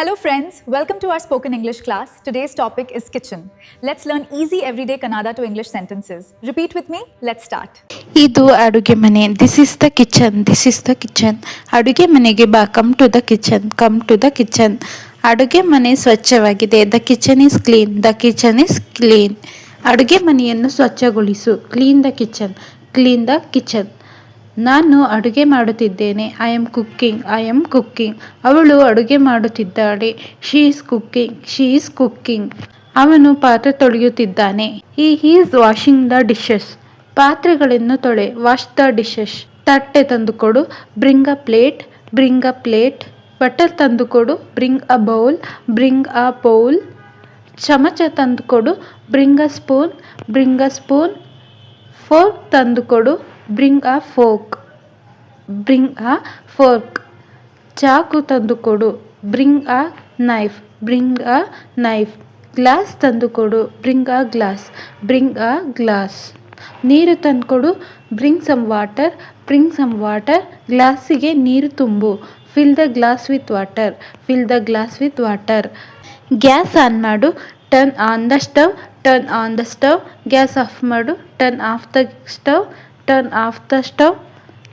Hello friends, welcome to our spoken English class. Today's topic is kitchen. Let's learn easy everyday Kannada to English sentences. Repeat with me. Let's start. ಇದು ಅಡುಗೆ ಮನೆ. This is the kitchen. This is the kitchen. ಅಡುಗೆ ಮನೆಗೆ ಬಾ. Come to the kitchen. Come to the kitchen. ಅಡುಗೆ ಮನೆ ಸ್ವಚ್ಛವಾಗಿದೆ. The kitchen is clean. The kitchen is clean. ಅಡುಗೆ ಮನೆಯನ್ನು ಸ್ವಚ್ಛಗೊಳಿಸು. Clean the kitchen. Clean the kitchen. ನಾನು ಅಡುಗೆ ಮಾಡುತ್ತಿದ್ದೇನೆ. I am cooking. I am cooking. ಅವಳು ಅಡುಗೆ ಮಾಡುತ್ತಿದ್ದಾಳೆ. She is cooking. She is cooking. ಅವನು ಪಾತ್ರೆ ತೊಳೆಯುತ್ತಿದ್ದಾನೆ. He is washing the dishes. ಪಾತ್ರೆಗಳನ್ನು ತೊಳೆ. Wash the dishes. ತಟ್ಟೆ ತಂದುಕೊಡು. Bring a plate. Bring a plate. Butter ತಂದುಕೊಡು. Bring a bowl. Bring a bowl. ಚಮಚ ತಂದುಕೊಡು. Bring a spoon. Bring a spoon. Fork ತಂದುಕೊಡು. Bring a fork. Bring a fork. ಚಾಕು ತಂದುಕೊಡು. Bring a knife. Bring a knife. Glass ತಂದುಕೊಡು. Bring a glass. Bring a glass. ನೀರು ತಂದುಕೊಡು. Bring some water. Bring some water. ಗ್ಲಾಸಿಗೆ ನೀರು ತುಂಬು. Fill the glass with water. Fill the glass with water. Gas on ಮಾಡು. Turn on the stove. Turn on the stove. Gas off ಮಾಡು. Turn off the stove. Turn off the stove.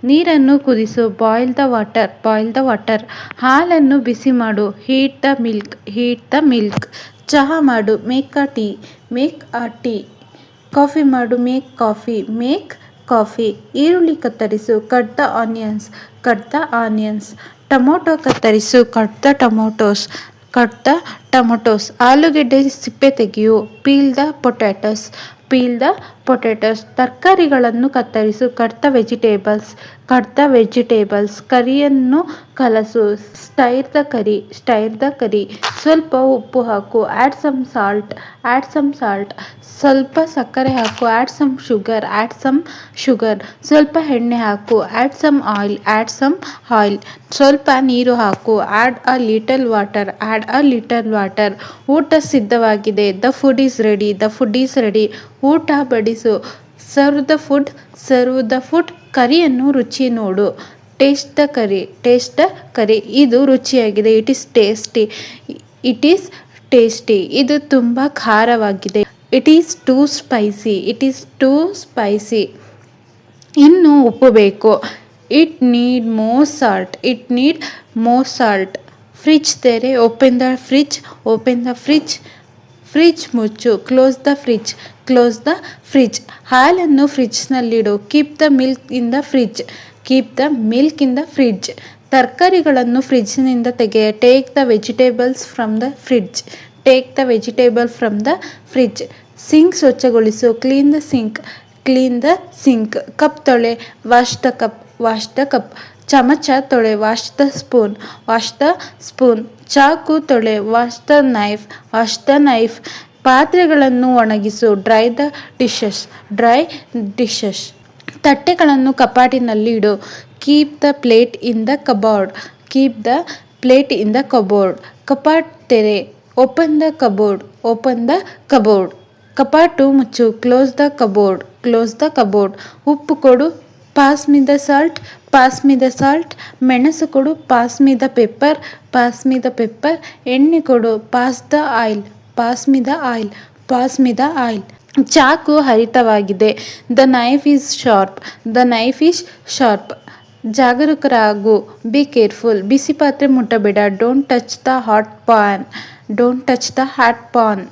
ನೀರನ್ನು ಕುದಿಸು. Boil the water. Boil the water. ಹಾಲನ್ನು ಬಿಸಿ ಮಾಡು. Heat the milk. Heat the milk. ಚಹಾ ಮಾಡು. Make a tea. Make a tea. Coffee ಮಾಡು. Make coffee. Make coffee. ಈರುಳ್ಳಿ ಕತ್ತರಿಸು. Cut the onions. Cut the onions. Tomato ಕತ್ತರಿಸು. Cut the tomatoes. Cut the tomatoes. ಆಲೂಗೆಡ್ಡೆ ಸಿಪ್ಪೆ ತೆಗೆಯು. Peel the potatoes. Peel the potatoes. ತರಕಾರಿಗಳನ್ನು ಕತ್ತರಿಸು. Cut the vegetables. Cut the vegetables. ಕರಿಯನ್ನು ಕಲಸು. Stir the curry. Stir the curry. ಸ್ವಲ್ಪ ಉಪ್ಪು ಹಾಕು. Add some salt. Add some salt. ಸ್ವಲ್ಪ ಸಕ್ಕರೆ ಹಾಕು. Add some sugar. Add some sugar. ಸ್ವಲ್ಪ ಎಣ್ಣೆ ಹಾಕು. Add some oil. Add some oil. ಸ್ವಲ್ಪ ನೀರು ಹಾಕು. Add a little water. Add a little water. ಊಟ ಸಿದ್ಧವಾಗಿದೆ. The food is ready. The food is ready. ಊಟ ಬಡಿಸು. Serve the food. Serve the food. ಕರಿಯನ್ನು ರುಚಿ ನೋಡು. Taste the curry. Taste the curry. ಇದು ರುಚಿಯಾಗಿದೆ. It is tasty. It is tasty. ಇದು ತುಂಬ ಖಾರವಾಗಿದೆ. It is too spicy. It is too spicy. ಇನ್ನು ಉಪ್ಪು ಬೇಕು. It need more salt. It need more salt. Fridge ತೆರೆ. Open the fridge. Open the fridge. Fridge ಮುಚ್ಚು. Close the fridge. Close the fridge. ಹಾಲನ್ನು ಫ್ರಿಡ್ಜ್ನಲ್ಲಿಡು. Keep the milk in the fridge. Keep the milk in the fridge. ತರಕಾರಿಗಳನ್ನು ಫ್ರಿಡ್ಜ್ನಿಂದ ತೆಗೆಯ. Take the vegetables from the fridge. Take the vegetable from the fridge. Sink ಸ್ವಚ್ಛಗೊಳಿಸು. Clean the sink. Clean the sink. Cup ತೊಳೆ. Wash the cup. Wash the cup. ಚಮಚ ತೊಳೆ. Wash the spoon. Wash the spoon. ಚಾಕು ತೊಳೆ. Wash the knife. Wash the knife. ಪಾತ್ರೆಗಳನ್ನು ಒಣಗಿಸು. Dry the dishes. Dry dishes. ತಟ್ಟೆಗಳನ್ನು ಕಪಾಟಿನಲ್ಲಿ ಇಡು. Keep the plate in the cupboard. Keep the plate in the cupboard. ಕಪಾಟ್ ತೆರೆ. Open the cupboard. Open the cupboard. ಕಪಾಟು ಮುಚ್ಚು. Close the cupboard. Close the cupboard. ಉಪ್ಪು ಕೊಡು. Pass me the salt. Pass me the salt. ಮೆಣಸು ಕೊಡು. Pass me the pepper. Pass me the pepper. ಎಣ್ಣೆ ಕೊಡು. Pass the oil. Pass me the oil. Pass me the oil. ಚಾಕು ಹರಿತವಾಗಿದೆ. The knife is sharp. The knife is sharp. ಜಾಗರೂಕರಾಗು. Be careful. ಬಿಸಿ ಪಾತ್ರೆ ಮುಟ್ಟಬೇಡ. Don't touch the hot pan. Don't touch the hot pan.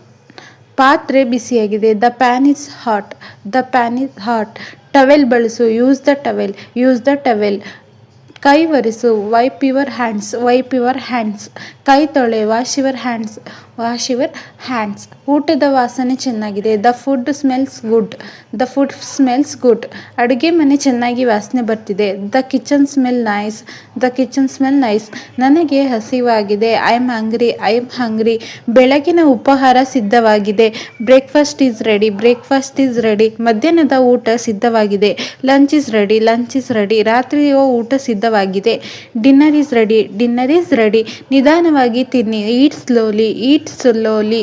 ಪಾತ್ರೆ ಬಿಸಿಯಾಗಿದೆ. The pan is hot. The pan is hot. Towel ಬಳಸು. Use the towel. Use the towel. ಕೈ ಒರೆಸು. Wipe your hands. Wipe your hands. ಕೈ ತೊಳೆ. Wash your hands. Wash your hands. ಊಟದ ವಾಸನೆ ಚೆನ್ನಾಗಿದೆ. The food smells good. The food smells good. ಅಡುಗೆ ಮನೆ ಚೆನ್ನಾಗಿ ವಾಸನೆ ಬರ್ತಿದೆ. The kitchen smell nice. The kitchen smell nice. ನನಗೆ ಹಸಿವಾಗಿದೆ. I am hungry. I am hungry. ಬೆಳಗಿನ ಉಪಹಾರ ಸಿದ್ಧವಾಗಿದೆ. Breakfast is ready. Breakfast is ready. ಮಧ್ಯಾಹ್ನದ ಊಟ ಸಿದ್ಧವಾಗಿದೆ. Lunch is ready. Lunch is ready. ರಾತ್ರಿಯ ಊಟ ಸಿದ್ಧವಾಗಿದೆ. Dinner is ready. Dinner is ready. ನಿಧಾನವಾಗಿ ತಿನ್ನಿ. Eat slowly. Eat slowly.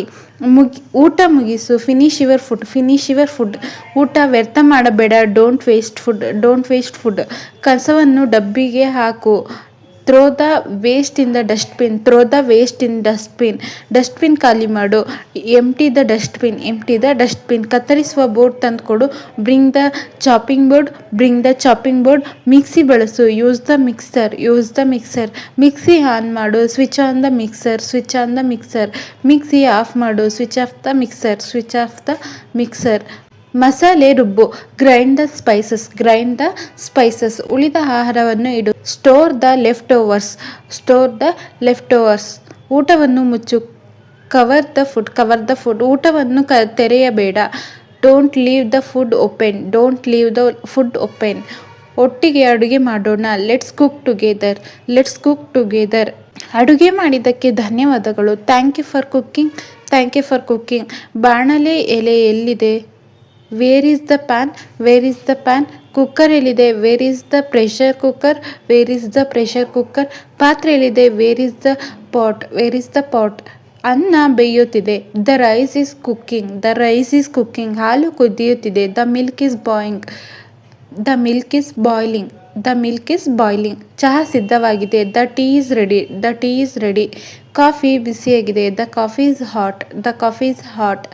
ಊಟ ಮುಗಿಸು. Finish your food. Finish your food. ಊಟ ವ್ಯರ್ಥ ಮಾಡಬೇಡ. Don't waste food. Don't waste food. ಕಸವನ್ನು ಡಬ್ಬಿಗೆ ಹಾಕು. Throw the waste in the dustbin, throw the waste in dustbin, dustbin ಖಾಲಿ ಮಾಡು. Empty the dustbin, empty the dustbin. ಕತ್ತರಿಸುವ ಬೋರ್ಡ್ ತಂದುಕೊಡು. Bring the chopping board, bring the chopping board. Mixie ಬಳಸು. Use the mixer, use the mixer. Mixie on ಮಾಡು. Switch on the mixer, switch on the mixer. Mixie off ಮಾಡು. Switch off the mixer, switch off the mixer. ಮಸಾಲೆ ರುಬ್ಬು. Grind the spices, grind the spices. ಉಳಿದ ಆಹಾರವನ್ನು ಇಡು. Store the left overs, store the leftovers. ಊಟವನ್ನು ಮುಚ್ಚು. Cover the food, cover the food. ಊಟವನ್ನು ತೆರೆಯಬೇಡ. Don't leave the food open, don't leave the food open. ಒಟ್ಟಿಗೆ ಅಡುಗೆ ಮಾಡೋಣ. Let's cook together, let's cook together. ಅಡುಗೆ ಮಾಡಿದ್ದಕ್ಕೆ ಧನ್ಯವಾದಗಳು. Thank you for cooking, thank you for cooking. ಬಾಣಲೆ ಎಲೆ ಎಲ್ಲಿದೆ? Where is the pan, where is the pan. Cooker ಎಲ್ಲಿದೆ? Where is the pressure cooker, where is the pressure cooker. ಪಾತ್ರೆ ಎಲ್ಲಿದೆ? Where is the pot, where is the pot. ಅನ್ನ ಬೇಯುತ್ತಿದೆ. The rice is cooking, the rice is cooking. ಹಾಲು ಕುದಿಯುತ್ತಿದೆ. The milk is boiling, the milk is boiling, the milk is boiling. ಚಹಾ ಸಿದ್ಧವಾಗಿದೆ. The tea is ready, the tea is ready. Coffee ಬಿಸಿಯಾಗಿದೆ. The coffee is hot, the coffee is hot.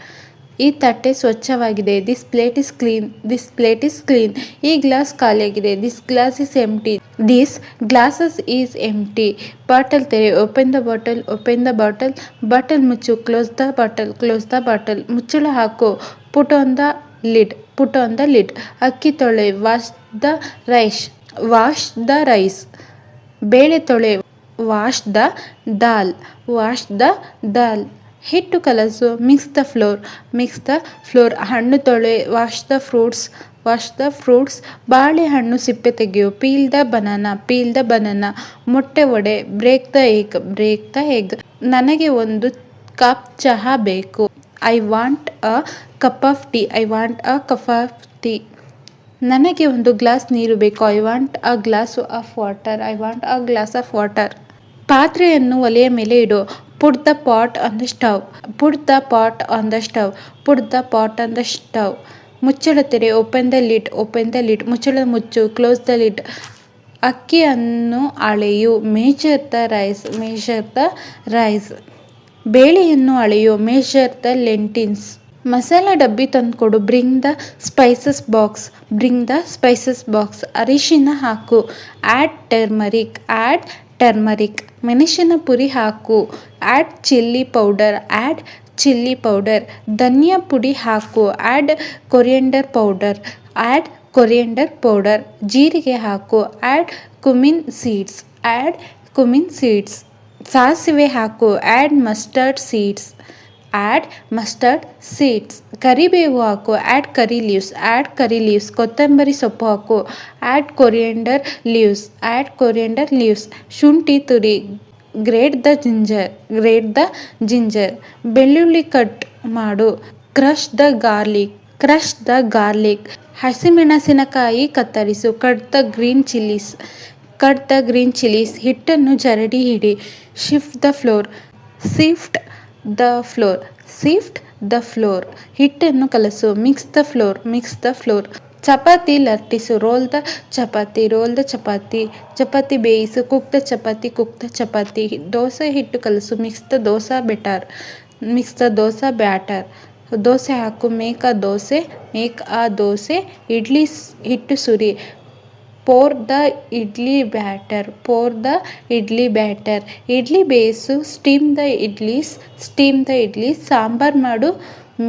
ಈ ತಟ್ಟೆ ಸ್ವಚ್ಛವಾಗಿದೆ. This plate is clean, this plate is clean. ಈ glass ಖಾಲಿಯಾಗಿದೆ. This glass is empty, this glasses is empty. Bottle ತೆರೆ. Open the bottle, open the bottle. Bottle ಮುಚ್ಚು. Close the bottle, close the bottle. ಮುಚ್ಚಳ ಹಾಕು. Put on the lid, put on the lid. ಅಕ್ಕಿ ತೊಳೆ. Wash the rice, wash the rice. ಬೇಳೆ ತೊಳೆ. Wash the dal, wash the dal. ಹಿಟ್ಟು ಕಲಸು. Mix the flour, mix the flour. ಹಣ್ಣು ತೊಳೆ. Wash the fruits, wash the fruits. ಬಾಳೆಹಣ್ಣು ಸಿಪ್ಪೆ ತೆಗೆಯು. Peel the banana, peel the banana. ಮೊಟ್ಟೆ ಒಡೆ. Break the egg, break the egg. ನನಗೆ ಒಂದು ಕಪ್ ಚಹಾ ಬೇಕು. I want a cup of tea, I want a cup of tea. ನನಗೆ ಒಂದು ಗ್ಲಾಸ್ ನೀರು ಬೇಕು. I want a glass of water, I want a glass of water. ಪಾತ್ರೆಯನ್ನು ಒಲೆಯ ಮೇಲೆ ಇಡು. Put the pot on the stove, put the pot on the stove, put the pot on the stove. ಮುಚ್ಚಳ ತೆರೆ. Open the lid, open the lid. ಮುಚ್ಚಳ ಮುಚ್ಚು. Close the lid. ಅಕ್ಕಿಯನ್ನು ಅಳೆಯು. Measure the rice, measure the rice. ಬೇಳೆಯನ್ನು ಅಳೆಯು. Measure the lentils. ಮಸಾಲ ಡಬ್ಬಿ ತಂದುಕೊಡು. Bring the spices box, bring the spices box. ಅರಿಶಿನ ಹಾಕು. Add turmeric, add turmeric. ಮೆಣಸಿನ ಪುರಿ ಹಾಕು. Add chilli powder, add chilli powder. ಧನಿಯಾ ಪುಡಿ ಹಾಕು. Add coriander powder, add coriander powder. ಜೀರಿಗೆ ಹಾಕು. Add cumin seeds, add cumin seeds. ಸಾಸಿವೆ ಹಾಕು. Add mustard seeds, add mustard seeds. ಕರಿಬೇವು ಹಾಕು. Add curry leaves, add curry leaves. ಕೊತ್ತಂಬರಿ ಸೊಪ್ಪು ಹಾಕು. Add coriander leaves, add coriander leaves. ಶುಂಠಿ ತುರಿ. Grate the ginger, grate the ginger. ಬೆಳ್ಳುಳ್ಳಿ ಕಟ್ ಮಾಡು. Crush the garlic, crush the garlic. ಹಸಿಮೆಣಸಿನಕಾಯಿ ಕತ್ತರಿಸು. Cut the green chillies, cut the green chillies. ಹಿಟ್ಟನ್ನು ಜರಡಿ ಹಿಡಿ. Shift the flour, sift the flour, sift the flour. ಹಿಟ್ಟನ್ನು ಕಲಸು. Mix the flour, mix the flour. Chapati ಲಟ್ಟಿಸು. Roll the chapati, roll the chapati. Chapati ಬೇಯಿಸು. Cook the chapati, cook the chapati. Dosa ಹಿಟ್ಟು ಕಲಸು. Mix the dosa batter, mix the dosa batter. Dosa ಹಾಕು. Make a dosa, make a dosa. Idli ಹಿಟ್ಟು ಸುರಿ. Pour the idli batter, pour the idli batter. Idli ಬೇಯಿಸು. Steam the idlis, steam the idlis. Sambar ಮಾಡು.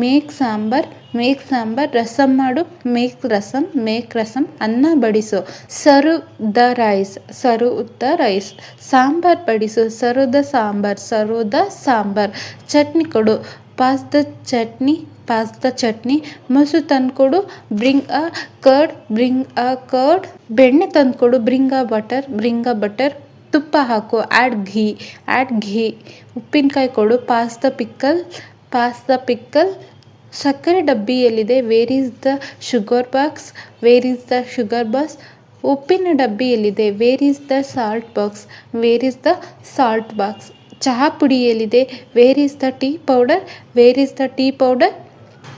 Make sambar, make sambar. Rasam ಮಾಡು. Make rasam, make rasam. ಅನ್ನ ಬಡಿಸು. Serve the rice, serve the rice. Sambar ಬಡಿಸು. Serve the sambar, serve the sambar. Chutney ಕೊಡು. Pass the chutney, pass the chutney. ಮೊಸರು ತಂದುಕೊಡು. Bring a curd, bring a curd. ಬೆಣ್ಣೆ ತಂದುಕೊಡು. Bring a butter, bring a butter. ತುಪ್ಪ ಹಾಕು. Add ghee, add ghee. ಉಪ್ಪಿನಕಾಯಿ ಕೊಡು. Pass the pickle, pass the pickle. ಸಕ್ಕರೆ ಡಬ್ಬಿ ಎಲ್ಲಿದೆ? Where is the sugar box, where is the sugar box. ಉಪ್ಪಿನ ಡಬ್ಬಿ ಎಲ್ಲಿದೆ? Where is the salt box, where is the salt box. ಚಹಾ ಪುಡಿ ಎಲ್ಲಿದೆ? Where is the tea powder, where is the tea powder.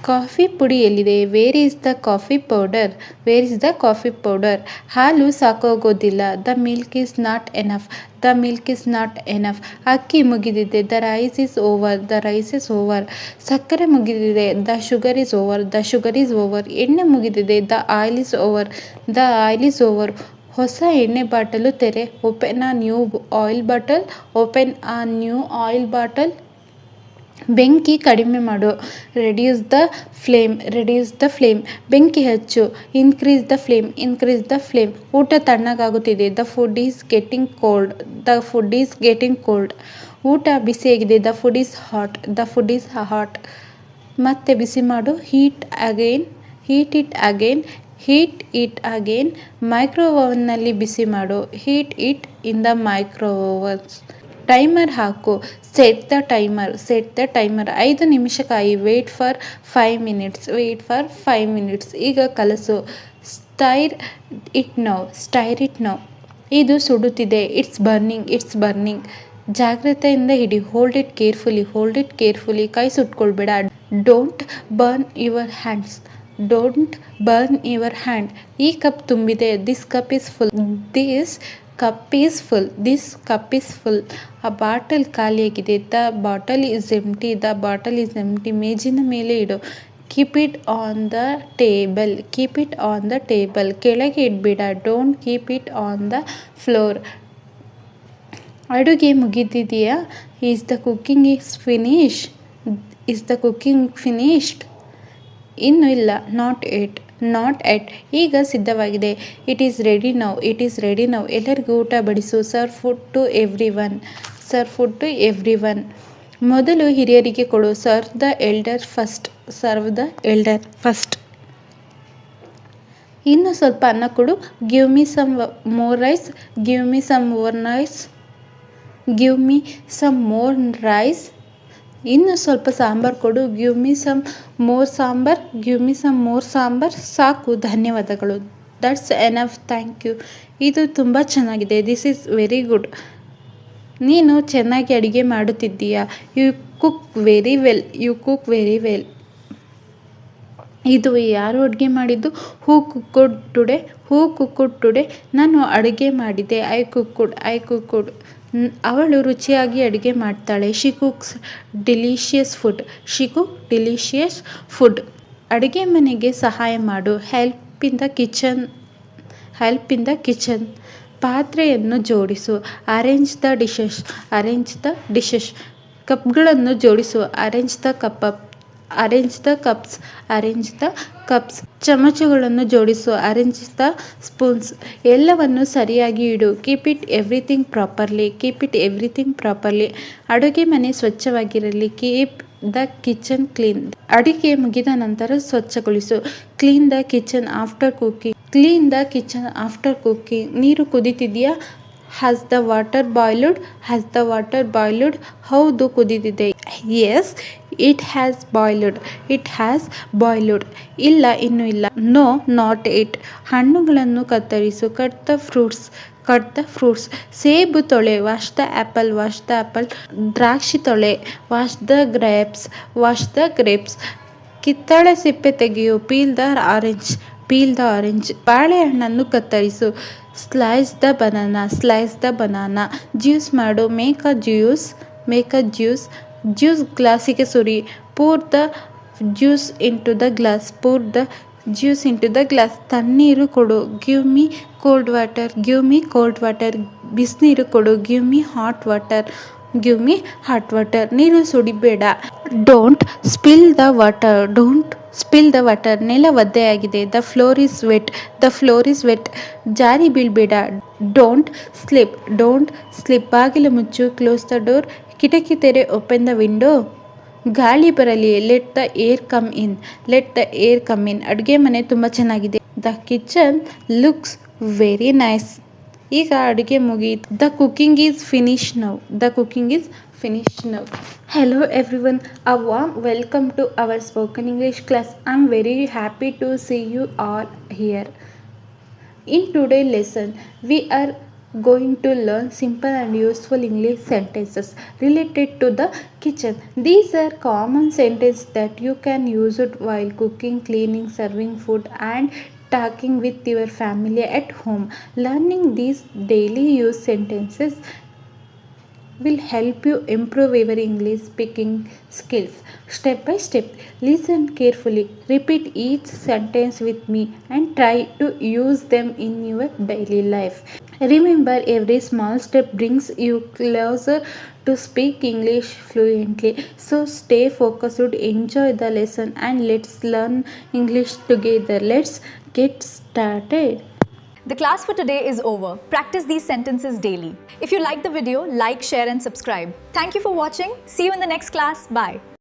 Coffee ಪುಡಿ ಎಲ್ಲಿದೆ? Where is the coffee powder? Where is the coffee powder? ಹಾಲು ಸಾಕಾಗೋದಿಲ್ಲ. The milk is not enough. The milk is not enough. ಅಕ್ಕಿ ಮುಗಿದಿದೆ. The rice is over. The rice is over. ಸಕ್ಕರೆ ಮುಗಿದಿದೆ. The sugar is over. The sugar is over. ಎಣ್ಣೆ ಮುಗಿದಿದೆ. The oil is over. The oil is over. ಹೊಸ ಎಣ್ಣೆ bottle ತೆರೆ. Open a new oil bottle. Open a new oil bottle. ಬೆಂಕಿ ಕಡಿಮೆ ಮಾಡು. Reduce the flame. Reduce the flame. ಬೆಂಕಿ ಹಚ್ಚು. Increase the flame. Increase the flame. ಊಟ ತಣ್ಣಗಾಗುತ್ತಿದೆ. The food is getting cold. The food is getting cold. ಊಟ ಬಿಸಿಯಾಗಿದೆ. The food is hot. The food is hot. ಮತ್ತೆ ಬಿಸಿ ಮಾಡು. Heat again. Heat it again. Heat it again. Micro ಓವನ್ನಲ್ಲಿ ಬಿಸಿ ಮಾಡು. Heat it in the micro ovens. Timer ಹಾಕು. Set the timer. Set the timer. 5 ನಿಮಿಷ ಕಾಯಿ. Wait for 5 minutes. Wait for 5 minutes. ಈಗ ಕಲಸು. Stir it now. Stir it now. ಇದು ಸುಡುತ್ತಿದೆ. It's burning. It's burning. ಜಾಗ್ರತೆಯಿಂದ ಹಿಡಿ. Hold it carefully. Hold it carefully. ಕೈ ಸುಟ್ಕೊಳ್ಬೇಡ. Don't burn your hands. Don't burn your hand. ಈ ಕಪ್ ತುಂಬಿದೆ. This cup is full. This cup is full. This cup is full. ಆ bottle ಖಾಲಿಯಾಗಿದೆ. The bottle is empty. The bottle is empty. ಮೇಜಿನ ಮೇಲೆ ಇಡು. Keep it on the table. Keep it on the table. ಕೆಳಗೆ ಇಡಬೇಡ. Don't keep it on the floor. ಅಡುಗೆ ಮುಗಿದಿದೆಯಾ? Is the cooking is finish. Is the cooking finished? ಇನ್ನೂ ಇಲ್ಲ. Not yet. Not yet. ಈಗ ಸಿದ್ಧವಾಗಿದೆ. It is ready now. It is ready now. ಎಲ್ಲರಿಗೂ ಊಟ ಬಡಿಸು. Serve food to everyone. Serve food to everyone. ಮೊದಲು ಹಿರಿಯರಿಗೆ ಕೊಡು. Serve the elder first. Serve the elder first. ಇನ್ನು ಸ್ವಲ್ಪ ಅನ್ನ ಕೊಡು. Give me some more rice. Give me some more rice. Give me some more rice. ಇನ್ನು ಸ್ವಲ್ಪ ಸಾಂಬಾರು ಕೊಡು. Give me some more sambar. Give me some more sambar. ಸಾಕು. ಧನ್ಯವಾದಗಳು. That's enough. Thank you. ಇದು ತುಂಬ ಚೆನ್ನಾಗಿದೆ. This is very good. ನೀನು ಚೆನ್ನಾಗಿ ಅಡುಗೆ ಮಾಡುತ್ತಿದ್ದೀಯಾ. You cook very well. You cook very well. ಇದು ಯಾರು ಅಡುಗೆ ಮಾಡಿದ್ದು? Who cooked today. Who cooked today. ನಾನು ಅಡುಗೆ ಮಾಡಿದೆ. I cooked. I cooked. ಅವಳು ರುಚಿಯಾಗಿ ಅಡುಗೆ ಮಾಡ್ತಾಳೆ. She cooks delicious food. She cook delicious food. ಅಡುಗೆ ಮನೆಗೆ ಸಹಾಯ ಮಾಡು. Help in the kitchen. Help in the kitchen. ಪಾತ್ರೆಯನ್ನು ಜೋಡಿಸು. Arrange the dishes. Arrange the dishes. ಕಪ್ಗಳನ್ನು ಜೋಡಿಸು. Arrange the cup. Arrange the cups. Arrange the cups. ಚಮಚಗಳನ್ನು ಜೋಡಿಸು. Arrange the spoons. ಎಲ್ಲವನ್ನು ಸರಿಯಾಗಿ ಇಡು. Keep it everything properly. Keep it everything properly. ಅಡುಗೆ ಮನೆ ಸ್ವಚ್ಛವಾಗಿರಲಿ. Keep the kitchen clean. ಅಡುಗೆ ಮುಗಿದ ನಂತರ ಸ್ವಚ್ಛಗೊಳಿಸು. Clean the kitchen after cooking. Clean the kitchen after cooking. ನೀರು ಕುದೀತಿದೆಯಾ? Has the water boiled? Has the water boiled? ಹೌದು, ಕುದಿದಿದೆ. Yes, it has boiled. It has boiled. ಇಲ್ಲ, ಇನ್ನೂ ಇಲ್ಲ. No, not it. ಹಣ್ಣುಗಳನ್ನು ಕತ್ತರಿಸು. Cut the fruits. Cut the fruits. ಸೇಬು ತೊಳೆ. Wash the apple. Wash the apple. ದ್ರಾಕ್ಷಿ ತೊಳೆ. Wash the grapes. Wash the grapes. ಕಿತ್ತಳೆ ಸಿಪ್ಪೆ ತೆಗೆಯು. Peel the orange. Peel the orange. ಬಾಳೆಹಣ್ಣನ್ನು ಕತ್ತರಿಸು. Slice the banana. Slice the banana. Juice ಮಾಡು. Make a juice. Make a juice. Juice ಗ್ಲಾಸಿಗೆ ಸುರಿ. Pour the juice into the glass. Pour the juice into the glass. ತಣ್ಣೀರು ಕೊಡು. Give me cold water. Give me cold water. ಬಿಸಿನೀರು ಕೊಡು. Give me hot water. Give me hot water. ನೀರು ಸುಡಿಬೇಡ. Don't spill the water. Don't spill the water. ನೆಲ ಒದ್ದೆಯಾಗಿದೆ. The floor is wet. The floor is wet. ಜಾರಿ ಬೀಳ್ಬೇಡ. Don't slip. Don't slip. ಬಾಗಿಲು ಮುಚ್ಚು. Close the door. ಕಿಟಕಿ ತೆರೆ. Open the window. ಗಾಳಿ ಬರಲಿ. Let the air come in. Let the air come in. ಅಡುಗೆ ಮನೆ ತುಂಬ ಚೆನ್ನಾಗಿದೆ. The kitchen looks very nice. ಈಗ ಅಡುಗೆ ಮುಗಿಯಿತು. The cooking is finish now. The cooking is finished now. Hello everyone, a warm welcome to our spoken English class. I'm very happy to see you all here. In today's lesson, we are going to learn simple and useful English sentences related to the kitchen. These are common sentences that you can use it while cooking, cleaning, serving food, and talking with your family at home. Learning these daily use sentences will help you improve your English speaking skills. Step by step, listen carefully, repeat each sentence with me, and try to use them in your daily life. Remember, every small step brings you closer to speak English fluently. So stay focused, enjoy the lesson, and let's learn English together. Let's get started. The class for today is over. Practice these sentences daily. If you like the video, like, share and subscribe. Thank you for watching. See you in the next class. Bye.